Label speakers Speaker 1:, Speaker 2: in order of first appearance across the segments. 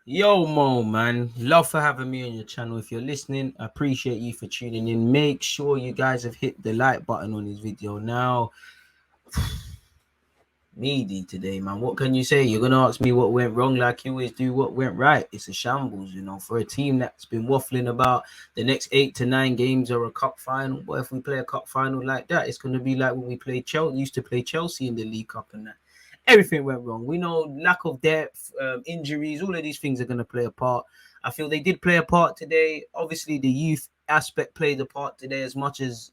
Speaker 1: Yo, Mo, man. Love for having me on your channel. If you're listening, I appreciate you for tuning in. Make sure you guys have hit the like button on this video now. Meaty today, man. What can you say? You're going to ask me what went wrong like you always do. What went right? It's a shambles, for a team that's been waffling about the next 8 to 9 games or a cup final. But if we play a cup final like that, it's going to be like when we played Chelsea, used to play Chelsea in the League Cup and that. Everything went wrong. We know lack of depth, injuries, all of these things are going to play a part. I feel they did play a part today. Obviously, the youth aspect played a part today as much as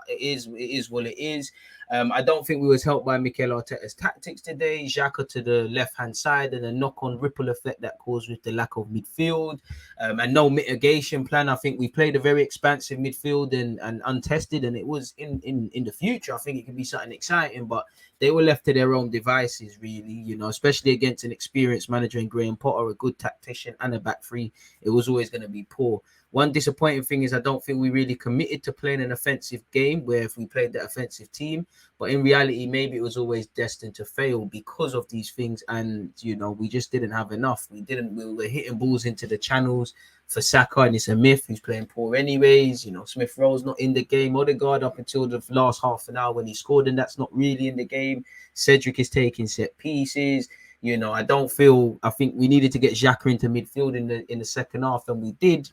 Speaker 1: it is what it is. I don't think we was helped by Mikel Arteta's tactics today. Xhaka to the left-hand side and the knock-on ripple effect that caused with the lack of midfield and no mitigation plan. I think we played a very expansive midfield and untested, and it was in the future. I think it could be something exciting, but they were left to their own devices, really, especially against an experienced manager in Graham Potter, a good tactician, and a back three. It was always going to be poor. One disappointing thing is I don't think we really committed to playing an offensive game where if we played that offensive team, but in reality, maybe it was always destined to fail because of these things. And, we just we were hitting balls into the channels for Saka, and it's a myth. He's playing poor anyways. Smith Rowe's not in the game. Odegaard up until the last half an hour when he scored, and that's not really in the game. Cedric is taking set pieces. I think we needed to get Xhaka into midfield in the second half, and we did.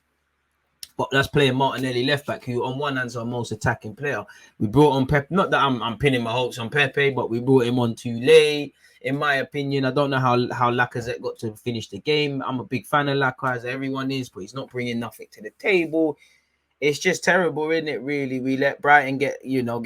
Speaker 1: But that's playing Martinelli left back, who on one hand is our most attacking player. We brought on Pepe. Not that I'm pinning my hopes on Pepe, but we brought him on too late. In my opinion, I don't know how Lacazette got to finish the game. I'm a big fan of Lacazette, everyone is, but he's not bringing nothing to the table. It's just terrible, isn't it, really? We let Brighton get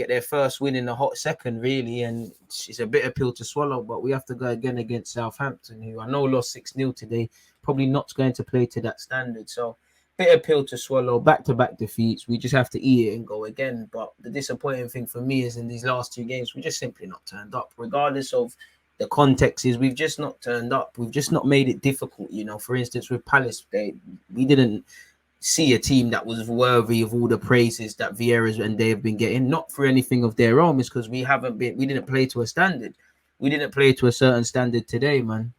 Speaker 1: their first win in a hot second, really, and it's a bitter pill to swallow, but we have to go again against Southampton, who I know lost 6-0 today, probably not going to play to that standard, so bitter pill to swallow, back-to-back defeats. We just have to eat it and go again, but the disappointing thing for me is in these last 2 games, we just simply not turned up, regardless of the context is we've just not turned up. We've just not made it difficult, For instance, with Palace, we didn't see a team that was worthy of all the praises that Vieira's and they have been getting, not for anything of their own, it's because we didn't play to a standard. We didn't play to a certain standard today, man.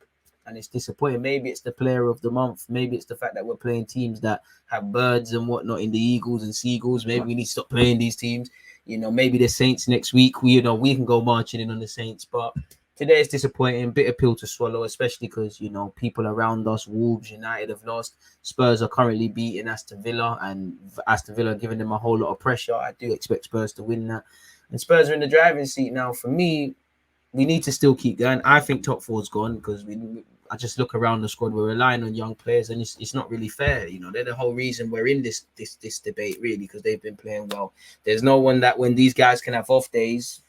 Speaker 1: And it's disappointing. Maybe it's the player of the month. Maybe it's the fact that we're playing teams that have birds and whatnot in the Eagles and Seagulls. Maybe we need to stop playing these teams. Maybe the Saints next week, we can go marching in on the Saints, but today is disappointing, bitter pill to swallow, especially because, people around us, Wolves, United have lost. Spurs are currently beating Aston Villa, and Aston Villa giving them a whole lot of pressure. I do expect Spurs to win that. And Spurs are in the driving seat now. For me, we need to still keep going. I think top 4's gone because I just look around the squad. We're relying on young players, and it's not really fair. They're the whole reason we're in this debate, really, because they've been playing well. There's no one that when these guys can have off days,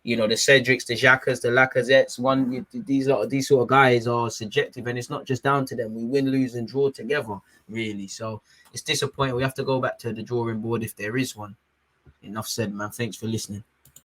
Speaker 1: the Cedrics, the Xhakas, the Lacazettes, these sort of guys are subjective, and it's not just down to them. We win, lose, and draw together, really. So it's disappointing. We have to go back to the drawing board if there is one. Enough said, man. Thanks for listening.